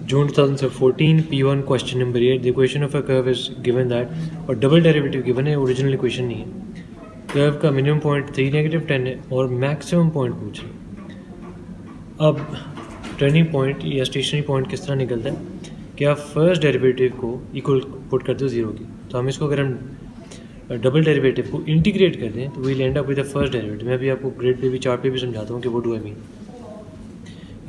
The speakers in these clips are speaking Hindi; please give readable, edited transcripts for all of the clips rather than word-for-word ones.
June 2014, P1 question number 8. The equation of a curve is given that, और डबल डेरिवेटिव गिवन है, ओरिजिनल इक्वेशन नहीं है. कर्व का मिनिमम पॉइंट 3 - 10 है और मैक्सिमम पॉइंट पूछ रहे हैं. अब टर्निंग पॉइंट या स्टेशनरी पॉइंट किस तरह निकलता है कि आप फर्स्ट डेरिवेटिव को इक्वल पुट करते हो जीरो की. तो हम इसको अगर हम डबल डेरिवेटिव को इंटीग्रेट कर दें तो we'll end up with the first derivative. मैं अभी आपको ग्रेड पे भी चार्ट पे भी समझाता हूँ कि वो डू आई मीन.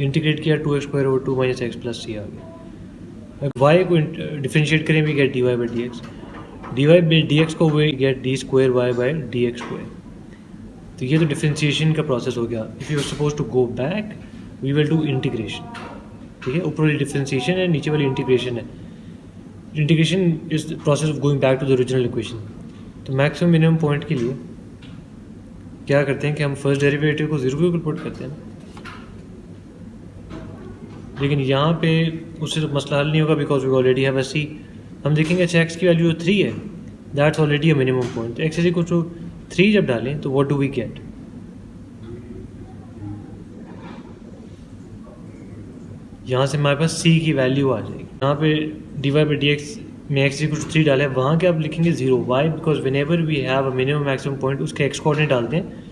इंटीग्रेट किया 2x² / 2 - x + c आ गया. y को डिफरेंशिएट करें we get dy by dx. dy by dx को we get d² y by dx². तो ये तो डिफरेंशिएशन का प्रोसेस हो गया. If you are supposed to go back we will do integration. ठीक है, ऊपर वाली डिफरेंशिएशन है, नीचे वाली इंटीग्रेशन है. Integration is the process of going back to the original equation. तो मैक्सिमम मिनिमम पॉइंट के लिए क्या करते हैं कि हम फर्स्ट डेरिवेटिव को जीरो के इक्वल पुट करते हैं. लेकिन यहाँ पे उससे तो मसला हल नहीं होगा because we already have a C. हम देखेंगे अच्छा एक्स की वैल्यू 3 है, that's already a minimum point. तो एक्स इज इक्वल टू 3 जब डालें तो व्हाट डू वी गेट. यहाँ से हमारे पास सी की वैल्यू आ जाएगी. यहाँ पे dy by dx में एक्स इक्वल टू 3 डालें, वहाँ के आप लिखेंगे 0. Why because whenever we have a minimum maximum point उसके एक्स कोऑर्डिनेट डालते हैं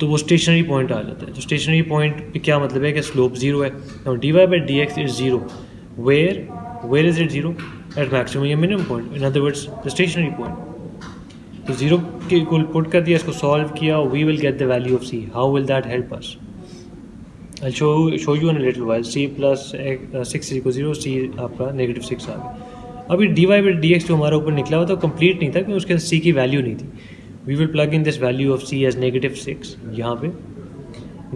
तो वो स्टेशनरी पॉइंट आ जाता है. तो स्टेशनरी पॉइंट पे क्या मतलब है कि स्लोप 0 है. Now dy by dx is 0. Where is it 0? At maximum या minimum point, in other words the stationary point. तो 0 के इक्वल पुट कर दिया, इसको सॉल्व किया, we will get the value of C. How will that help us? I show you in a little while. c + 6 = 0, c आपका -6 आ गया. अभी dy by dx जो हमारा ऊपर निकला हुआ था कंप्लीट नहीं था क्योंकि उसके c की वैल्यू नहीं थी. We will plug in this value of c as -6 यहाँ पे.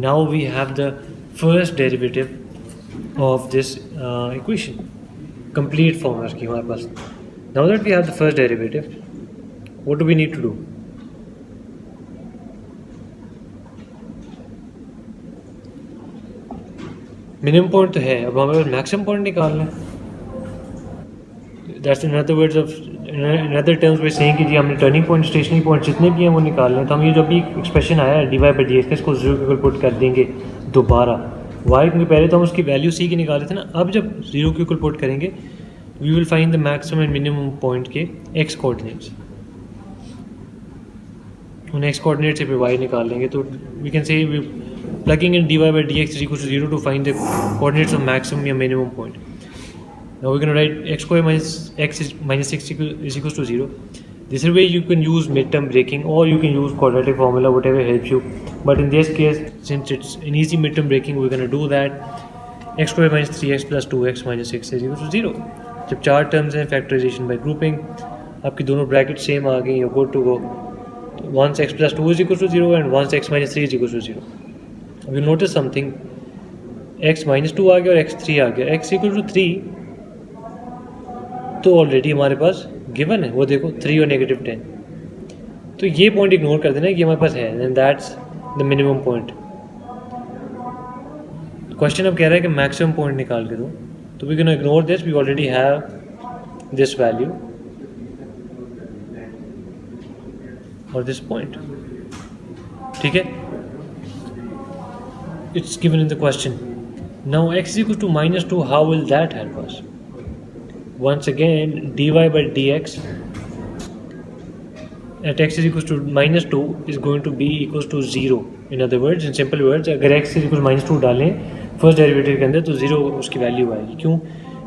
Now we have the first derivative of this equation. Complete form है उसकी हमारे पास. Now that we have the first derivative, what do we need to do? Minimum point तो है, अब हमें maximum point निकालना है. That's in other words of in other terms we're saying कि जी हमने टर्निंग पॉइंट स्टेशनरी पॉइंट जितने भी हैं वो निकालने हैं. तो हम ये जो अभी एक्सप्रेशन आया है dy by dx इसको 0 के इक्वल पुट कर देंगे दोबारा. y क्योंकि पहले तो हम उसकी वैल्यू c की निकाले थे ना, अब जब 0 के इक्वल पुट करेंगे we will find the maximum and minimum point के x कोऑर्डिनेट्स. उन x कोऑर्डिनेट से फिर y निकाल लेंगे. तो we can say we plugging in dy by dx is equal to 0 to find the coordinates of maximum या minimum point. Now we're going to write x² - x - 6 is equals to 0. This is where you can use midterm breaking or you can use quadratic formula, whatever helps you. But in this case, since it's an easy midterm breaking, we're going to do that. x² - 3x + 2x - 6 is equal to 0. जब चार टर्म्स हैं फैक्टराइजेशन बाय ग्रुपिंग, आपकी दोनों ब्रैकेट सेम आ गई, good to go. Once x + 2 is equal to 0 and once x - 3 is equal to 0. We notice something. x - 2 आ गया और x 3 आ गया. x equal to 3 तो ऑलरेडी हमारे पास गिवन है, वो देखो 3 और -10. तो ये पॉइंट इग्नोर कर देना कि हमारे पास है and that's the minimum point. Question अब कह रहा है कि मैक्सिमम पॉइंट निकाल के दो. तो we can ignore this, we already have this value और दिस पॉइंट. ठीक है, it's given in the question. Now x = -2, how will that help us? Once again, dy by dx at x is equals to -2 is going to be equals to 0. In other words, in simple words, अगर x is equals to -2 डालें फर्स्ट डेरिवेटिव के अंदर तो 0 उसकी वैल्यू आएगी. क्यों?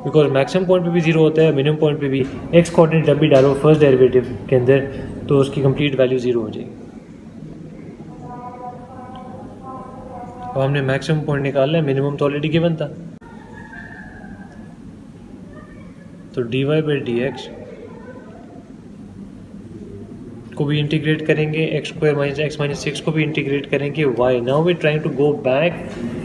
बिकॉज मैक्सिमम पॉइंट पे भी 0 होता है, मिनिमम पॉइंट पे भी. x कोऑर्डिनेट जब भी डालो फर्स्ट डेरिवेटिव के अंदर तो उसकी कंप्लीट वैल्यू 0 हो जाएगी. अब हमने मैक्सिमम पॉइंट निकालना है, मिनिमम तो ऑलरेडी गिवन था. तो dy by dx को भी इंटीग्रेट करेंगे, x² - x - 6 को भी इंटीग्रेट करेंगे. y now we trying to go back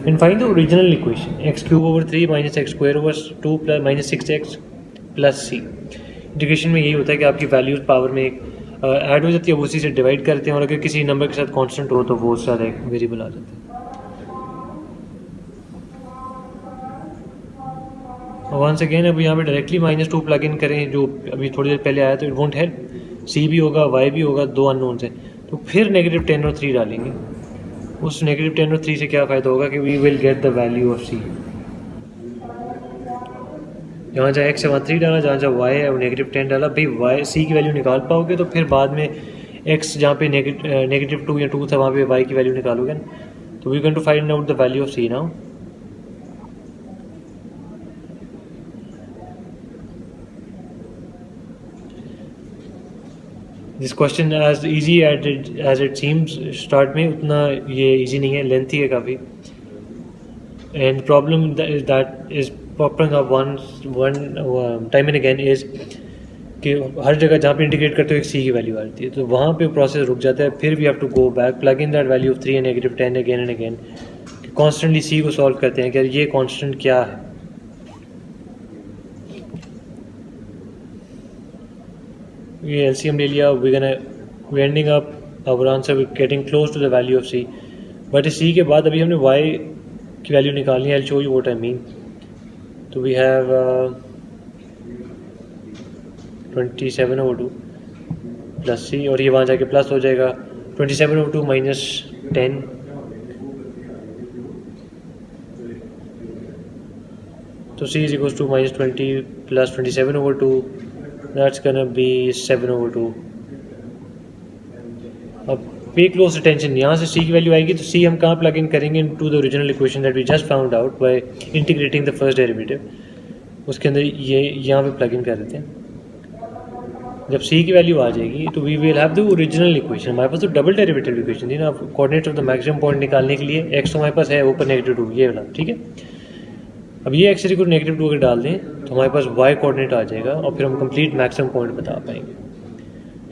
and find the original equation. x³ / 3 - x² / 2 - 6x + c. Integration में यही होता है कि आपकी वैल्यूज पावर में एक ऐड हो जाती है, उसी से डिवाइड करते हैं और अगर किसी नंबर के साथ कांस्टेंट हो तो वो उसके साथ एक वेरिएबल आ जाता है. वंस अगेन अब यहाँ पे डायरेक्टली -2 प्लग इन करें जो अभी थोड़ी देर पहले आया तो इट वोंट हेल्प. c भी होगा, y भी होगा, दो अननोन्स हैं. तो फिर -10 और 3 डालेंगे. उस -10 और 3 से क्या फ़ायदा होगा कि we will get the value of c. जहाँ जहाँ x है वहाँ 3 डाला, जहाँ जहाँ y है वो -10 डाला। भाई y c की वैल्यू निकाल पाओगे तो फिर बाद में x जहाँ पे -2 या 2 था वहाँ पे y की वैल्यू निकालोगे ना। तो we going to find out the value of c now. This question as easy as it seems start में उतना ये ईजी नहीं है, लेंथी है काफ़ी। And problem that is popping up one time and again is कि हर जगह जहाँ पे इंटीग्रेट करते हो एक सी की वैल्यू आती है, तो वहाँ पे प्रोसेस रुक जाता है। फिर we have to go back, plug in that value of 3 and -10 again and again. Constantly C को सॉल्व करते हैं कि यार ये कॉन्स्टेंट क्या है। ये एलसीएम ले लिया, we ending up our answer getting close to the value of C. But C के बाद अभी हमने वाई की वैल्यू निकालनी है। I show you what I mean. तो वी हैव 27/2 प्लस सी, और ये वहाँ जाके प्लस हो जाएगा 27/2 -10। तो c is equals to -20 plus 27/2, that's gonna be 7/2। अब पे क्लोज अटेंशन, यहाँ से c की वैल्यू आएगी तो c हम कहाँ प्लग इन करेंगे? Into the original equation that we just found out by integrating the first derivative. उसके अंदर ये यहाँ पे प्लग इन कर देते हैं। जब c की वैल्यू आ जाएगी तो we will have the original equation. हमारे पास तो डबल डेरिवेटिव इक्वेशन थी ना, coordinate of the maximum point निकालने के लिए। x तो हमारे पास है ऊपर -2, ये वाला, ठीक है। अब ये x को -2 अगर डाल दें तो हमारे पास y कोऑर्डिनेट आ जाएगा और फिर हम कंप्लीट मैक्सिमम पॉइंट बता पाएंगे।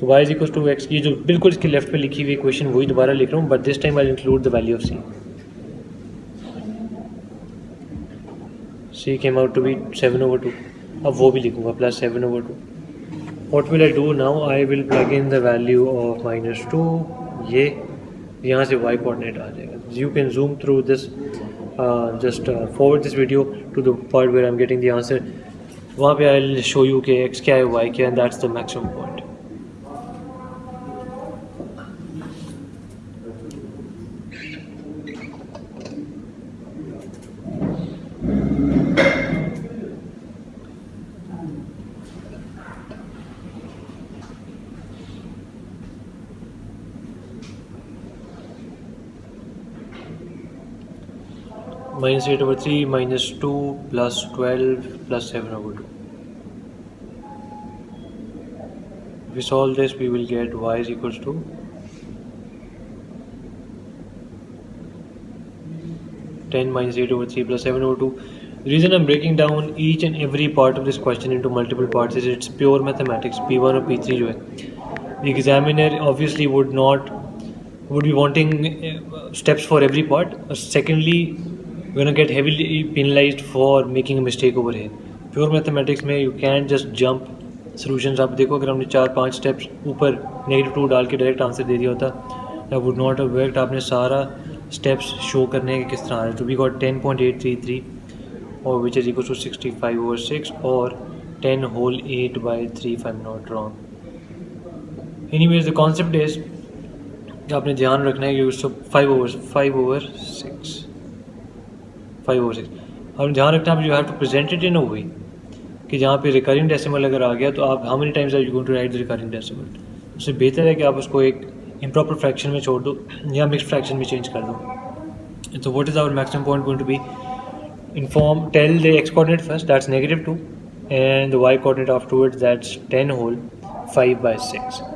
तो y = x, ये जो बिल्कुल इसके लेफ्ट पे लिखी हुई इक्वेशन वही दोबारा लिख रहा हूँ, but this time I include the value of c। c came out to be 7/2। अब वो भी लिखूँगा plus 7/2। What will I do now? I will plug in the value of -2। ये यहाँ से y कोऑर्डिनेट आ जाएगा। You can zoom through this, just forward this video to the part where I'm getting the answer. वहाँ पे I'll show you कि x क्या है, y क्या है, and that's the maximum point. -8/3 -2 plus 12 plus 7/2. If we solve this, we will get y is equals to 10 -8/3 plus 7/2. The reason I'm breaking down each and every part of this question into multiple parts is it's pure mathematics. P1 और P3 जो है, the examiner obviously would be wanting steps for every part. Secondly, we're gonna get heavily penalized for making a mistake over here. Pure mathematics में you can't just jump solutions। आप देखो अगर हमने 4-5 स्टेप्स ऊपर -2 डाल के डायरेक्ट आंसर दे दिया होता, that would not have worked। आपने सारा स्टेप्स शो करने के किस तरह आ रहे। तो we got 10.833 और which is equal to 65/6 और 10 whole 8/3 if I'm not wrong। Anyways, the concept is आपने ध्यान रखना है कि उसको 5/6 आपने ध्यान रखना है। You have to present it in a way कि जहाँ पे रिकरिंग डेसिमल अगर आ गया तो आप how many times are you going to write the recurring decimal. उससे बेहतर है कि आप उसको एक इम्प्रॉपर फ्रैक्शन में छोड़ दो या मिक्स फ्रैक्शन में चेंज कर दो। तो what is our maximum point going to be? Inform tell the x coordinate first, that's -2, and the y coordinate afterwards, that's 10 whole 5/6।